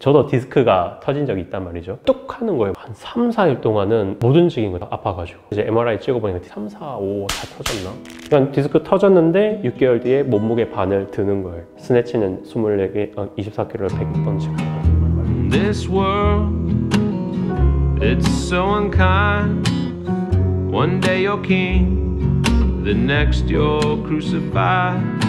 저도 디스크가 터진 적이 있단 말이죠. 뚝 하는 거예요. 한 3, 4일 동안은 못 움직인 거예요. 아파가지고. 이제 MRI 찍어보니까 3, 4, 5 다 터졌나? 그러니까 디스크 터졌는데 6개월 뒤에 몸무게 반을 드는 거예요. 스네치는 24개, 24kg를 100번 치고. This world, it's so unkind. One day you're king, the next you're crucified.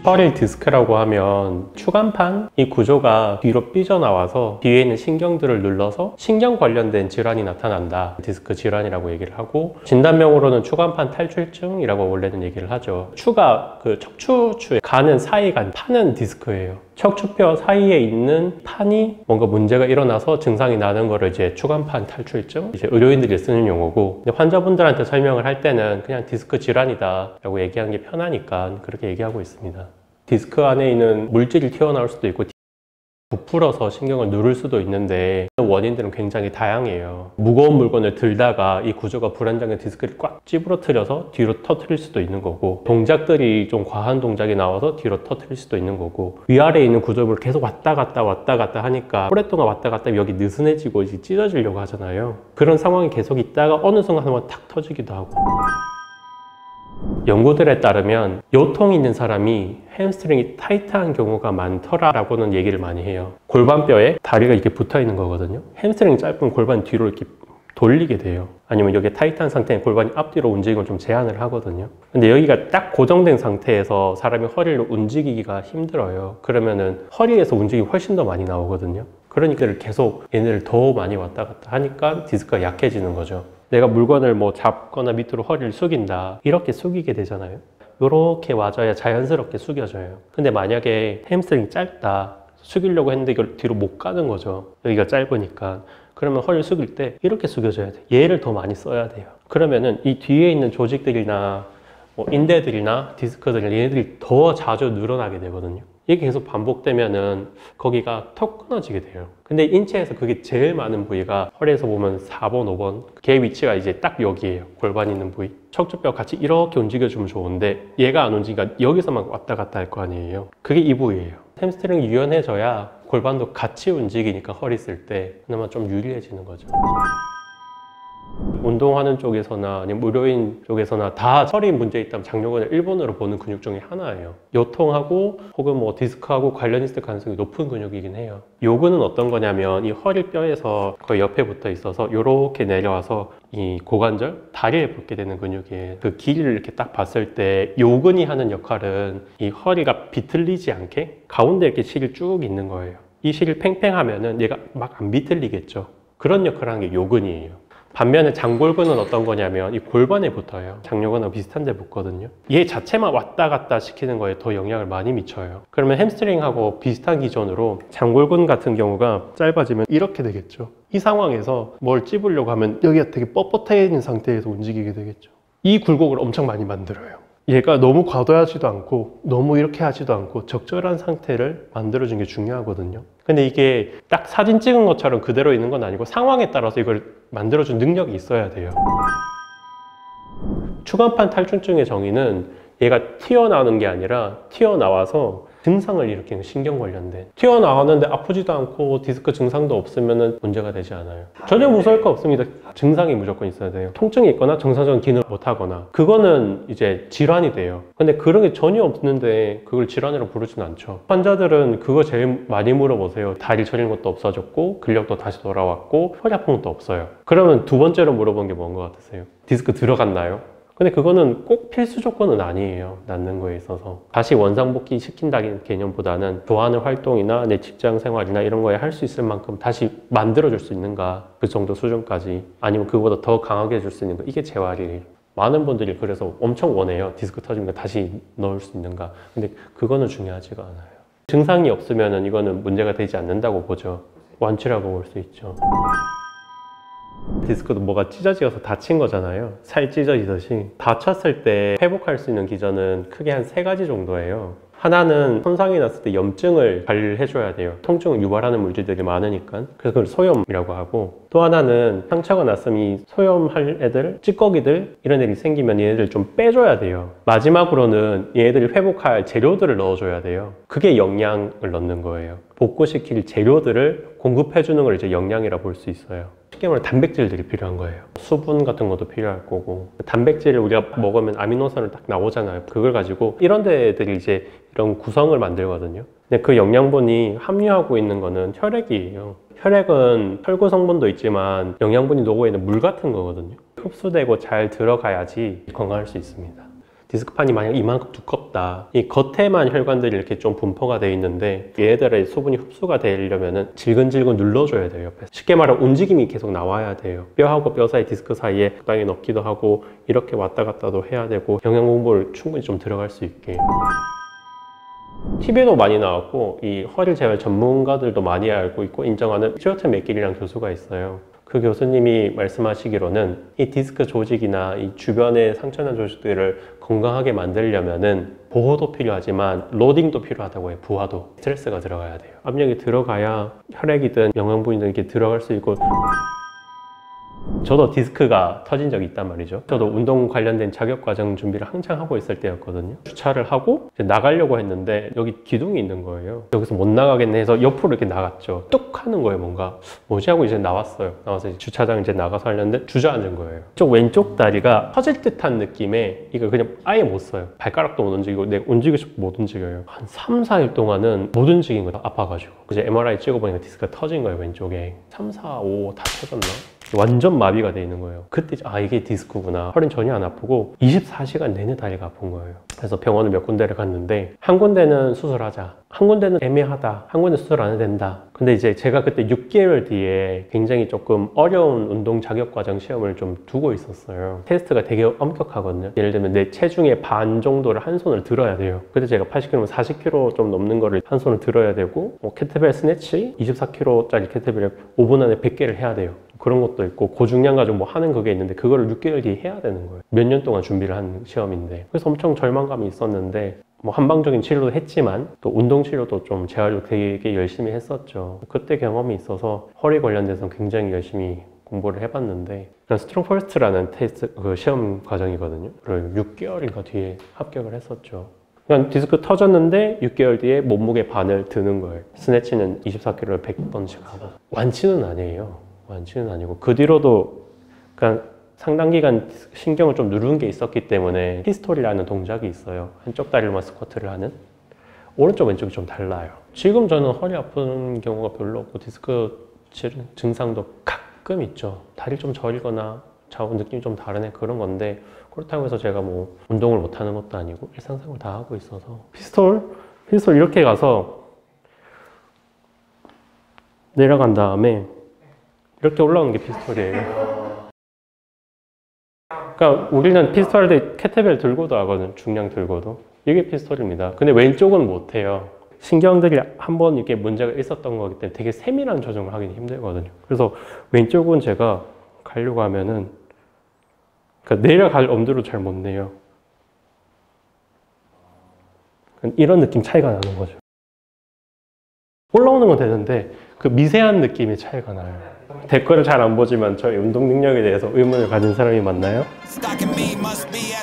허리 디스크라고 하면 추간판 이 구조가 뒤로 삐져나와서 뒤에 있는 신경들을 눌러서 신경 관련된 질환이 나타난다, 디스크 질환이라고 얘기를 하고, 진단명으로는 추간판 탈출증이라고 원래는 얘기를 하죠. 추가 그 척추추에 가는 사이가 파는 디스크예요. 척추뼈 사이에 있는 판이 뭔가 문제가 일어나서 증상이 나는 거를 이제 추간판 탈출증, 이제 의료인들이 쓰는 용어고, 근데 환자분들한테 설명을 할 때는 그냥 디스크 질환이다 라고 얘기하는 게 편하니까 그렇게 얘기하고 있습니다. 디스크 안에 있는 물질이 튀어나올 수도 있고 부풀어서 신경을 누를 수도 있는데 원인들은 굉장히 다양해요. 무거운 물건을 들다가 이 구조가 불안정해 디스크를 꽉 찌부러뜨려서 뒤로 터뜨릴 수도 있는 거고, 동작들이 좀 과한 동작이 나와서 뒤로 터뜨릴 수도 있는 거고, 위아래에 있는 구조물을 계속 왔다 갔다 하니까 오랫동안 왔다 갔다 하면 여기 느슨해지고 이제 찢어지려고 하잖아요. 그런 상황이 계속 있다가 어느 순간 한번 탁 터지기도 하고. 연구들에 따르면 요통 있는 사람이 햄스트링이 타이트한 경우가 많더라라고는 얘기를 많이 해요. 골반뼈에 다리가 이렇게 붙어 있는 거거든요. 햄스트링이 짧으면 골반 뒤로 이렇게 돌리게 돼요. 아니면 여기 타이트한 상태에 골반이 앞뒤로 움직임을 좀 제한을 하거든요. 근데 여기가 딱 고정된 상태에서 사람이 허리를 움직이기가 힘들어요. 그러면은 허리에서 움직임이 훨씬 더 많이 나오거든요. 그러니까 계속 얘네를 더 많이 왔다 갔다 하니까 디스크가 약해지는 거죠. 내가 물건을 뭐 잡거나 밑으로 허리를 숙인다, 이렇게 숙이게 되잖아요. 이렇게 와줘야 자연스럽게 숙여져요. 근데 만약에 햄스트링이 짧다, 숙이려고 했는데 이걸 뒤로 못 가는 거죠. 여기가 짧으니까. 그러면 허리를 숙일 때 이렇게 숙여줘야 돼요. 얘를 더 많이 써야 돼요. 그러면은 이 뒤에 있는 조직들이나 뭐 인대들이나 디스크들, 얘네들이 더 자주 늘어나게 되거든요. 이게 계속 반복되면은 거기가 턱 끊어지게 돼요. 근데 인체에서 그게 제일 많은 부위가 허리에서 보면 4번, 5번, 걔 위치가 이제 딱 여기에요. 골반 있는 부위. 척추뼈 같이 이렇게 움직여주면 좋은데 얘가 안 움직이니까 여기서만 왔다 갔다 할 거 아니에요. 그게 이 부위예요. 햄스트링이 유연해져야 골반도 같이 움직이니까 허리 쓸 때 그나마 좀 유리해지는 거죠. 운동하는 쪽에서나 아니면 의료인 쪽에서나 다 허리 문제 있다면 장요근을 1번으로 보는 근육 중에 하나예요. 요통하고 혹은 뭐 디스크하고 관련 있을 가능성이 높은 근육이긴 해요. 요근은 어떤 거냐면 이 허리뼈에서 거의 옆에 붙어 있어서 이렇게 내려와서 이 고관절, 다리에 붙게 되는 근육이에요. 그 길이를 이렇게 딱 봤을 때 요근이 하는 역할은 이 허리가 비틀리지 않게 가운데 이렇게 실이 쭉 있는 거예요. 이 실을 팽팽하면은 얘가 막 안 비틀리겠죠. 그런 역할을 하는 게 요근이에요. 반면에 장골근은 어떤 거냐면 이 골반에 붙어요. 장요근하고 비슷한 데 붙거든요. 얘 자체만 왔다 갔다 시키는 거에 더 영향을 많이 미쳐요. 그러면 햄스트링하고 비슷한 기전으로 장골근 같은 경우가 짧아지면 이렇게 되겠죠. 이 상황에서 뭘 찝으려고 하면 여기가 되게 뻣뻣해 있는 상태에서 움직이게 되겠죠. 이 굴곡을 엄청 많이 만들어요. 얘가 너무 과도하지도 않고 너무 이렇게 하지도 않고 적절한 상태를 만들어주는 게 중요하거든요. 근데 이게 딱 사진 찍은 것처럼 그대로 있는 건 아니고 상황에 따라서 이걸 만들어준 능력이 있어야 돼요. 추간판 탈출증의 정의는 얘가 튀어나오는 게 아니라 튀어나와서 증상을 일으키는 신경 관련된, 튀어나왔는데 아프지도 않고 디스크 증상도 없으면 문제가 되지 않아요. 전혀 무서울 거 없습니다. 증상이 무조건 있어야 돼요. 통증이 있거나 정상적인 기능을 못하거나, 그거는 이제 질환이 돼요. 근데 그런 게 전혀 없는데 그걸 질환이라고 부르진 않죠. 환자들은 그거 제일 많이 물어보세요. 다리 저린 것도 없어졌고 근력도 다시 돌아왔고 허리 아픈 것도 없어요. 그러면 두 번째로 물어본 게 뭔 것 같으세요? 디스크 들어갔나요? 근데 그거는 꼭 필수 조건은 아니에요. 낫는 거에 있어서. 다시 원상복귀 시킨다는 개념보다는 좋아하는 활동이나 내 직장 생활이나 이런 거에 할 수 있을 만큼 다시 만들어줄 수 있는가, 그 정도 수준까지, 아니면 그거보다 더 강하게 해줄 수 있는가, 이게 재활이에요. 많은 분들이 그래서 엄청 원해요. 디스크 터지면 다시 넣을 수 있는가. 근데 그거는 중요하지가 않아요. 증상이 없으면 이거는 문제가 되지 않는다고 보죠. 완치라고 볼 수 있죠. 디스크도 뭐가 찢어지어서 다친 거잖아요. 살 찢어지듯이. 다쳤을 때 회복할 수 있는 기전은 크게 한 3가지 정도예요. 하나는 손상이 났을 때 염증을 관리를 해줘야 돼요. 통증을 유발하는 물질들이 많으니까. 그래서 그걸 소염이라고 하고, 또 하나는 상처가 났으면 이 소염할 애들, 찌꺼기들 이런 애들이 생기면 얘네들 좀 빼줘야 돼요. 마지막으로는 얘네들이 회복할 재료들을 넣어줘야 돼요. 그게 영양을 넣는 거예요. 복구시킬 재료들을 공급해주는 걸 이제 영양이라 볼 수 있어요. 쉽게 말해 단백질들이 필요한 거예요. 수분 같은 것도 필요할 거고, 단백질을 우리가 먹으면 아미노산을 딱 나오잖아요. 그걸 가지고 이런 데들이 이제 이런 구성을 만들거든요. 근데 그 영양분이 함유하고 있는 거는 혈액이에요. 혈액은 혈구 성분도 있지만 영양분이 녹아있는 물 같은 거거든요. 흡수되고 잘 들어가야지 건강할 수 있습니다. 디스크판이 만약 이만큼 두껍다, 이 겉에만 혈관들이 이렇게 좀 분포가 되어 있는데 얘네들의 수분이 흡수가 되려면은 질근질근 눌러줘야 돼요. 옆에서. 쉽게 말하면 움직임이 계속 나와야 돼요. 뼈하고 뼈 사이 디스크 사이에 적당히 넣기도 하고 이렇게 왔다 갔다도 해야 되고 영양 공부를 충분히 좀 들어갈 수 있게. TV에도 많이 나왔고 이 허리 재활 전문가들도 많이 알고 있고 인정하는 스튜어트 맥길이라는 교수가 있어요. 그 교수님이 말씀하시기로는 이 디스크 조직이나 이 주변의 상처난 조직들을 건강하게 만들려면은 보호도 필요하지만 로딩도 필요하다고 해요. 부하도. 스트레스가 들어가야 돼요. 압력이 들어가야 혈액이든 영양분이든 이렇게 들어갈 수 있고. 저도 디스크가 터진 적이 있단 말이죠. 저도 운동 관련된 자격과정 준비를 한창 하고 있을 때였거든요. 주차를 하고 이제 나가려고 했는데 여기 기둥이 있는 거예요. 여기서 못 나가겠네 해서 옆으로 이렇게 나갔죠. 뚝 하는 거예요. 뭔가 뭐지 하고 이제 나왔어요. 나와서 이제 주차장 이제 나가서 하려는데 주저앉은 거예요. 쪽 왼쪽 다리가 터질 듯한 느낌에 이거 그냥 아예 못 써요. 발가락도 못 움직이고 내가 움직이고 싶고 못 움직여요. 한 3, 4일 동안은 못 움직인 거예요. 아파가지고. 이제 MRI 찍어보니까 디스크가 터진 거예요. 왼쪽에. 3, 4, 5 다 터졌나? 완전 마비가 돼 있는 거예요. 그때 아 이게 디스크구나. 허리는 전혀 안 아프고 24시간 내내 다리가 아픈 거예요. 그래서 병원을 몇 군데를 갔는데 한 군데는 수술하자, 한 군데는 애매하다, 한 군데 수술 안 해도 된다. 근데 이제 제가 그때 6개월 뒤에 굉장히 조금 어려운 운동 자격과정 시험을 좀 두고 있었어요. 테스트가 되게 엄격하거든요. 예를 들면 내 체중의 반 정도를 한 손을 들어야 돼요. 그때 제가 80kg면 40kg 좀 넘는 거를 한 손을 들어야 되고 캐트벨 스네치 24kg짜리 캐트벨을 5분 안에 100개를 해야 돼요. 그런 것도 있고 고중량 가지고 뭐 하는 그게 있는데 그거를 6개월 뒤에 해야 되는 거예요. 몇 년 동안 준비를 한 시험인데. 그래서 엄청 절망감이 있었는데 뭐 한방적인 치료도 했지만 또 운동 치료도 좀 재활도 되게 열심히 했었죠. 그때 경험이 있어서 허리 관련돼서 굉장히 열심히 공부를 해봤는데 스트롱 퍼스트라는 테스트 그 시험 과정이거든요. 그걸 6개월인가 뒤에 합격을 했었죠. 그냥 디스크 터졌는데 6개월 뒤에 몸무게 반을 드는 거예요. 스네치는 24kg를 100번씩 하고. 완치는 아니에요. 완치는 아니고 그 뒤로도 그냥 상당 기간 신경을 좀 누른 게 있었기 때문에 피스톨이라는 동작이 있어요. 한쪽 다리로만 스쿼트를 하는. 오른쪽 왼쪽이 좀 달라요. 지금 저는 허리 아픈 경우가 별로 없고 디스크 증상도 가끔 있죠. 다리 좀 저리거나 좌우 느낌이 좀 다르네 그런 건데 그렇다고 해서 제가 뭐 운동을 못 하는 것도 아니고 일상생활 다 하고 있어서 피스톨 이렇게 가서 내려간 다음에 이렇게 올라오는 게 피스톨이에요. 그러니까 우리는 피스톨 할 때 캐트벨 들고도 하거든. 중량 들고도. 이게 피스톨입니다. 근데 왼쪽은 못해요. 신경들이 한번 이렇게 문제가 있었던 거기 때문에 되게 세밀한 조정을 하기는 힘들거든요. 그래서 왼쪽은 제가 가려고 하면은 그러니까 내려갈 엄두를 잘 못 내요. 이런 느낌 차이가 나는 거죠. 올라오는 건 되는데 그 미세한 느낌의 차이가 나요. 댓글을 잘 안 보지만 저희 운동 능력에 대해서 의문을 가진 사람이 많나요?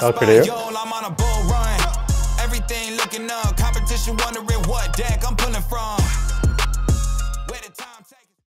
아 그래요? Everything looking up, competition wondering what deck I'm pulling from.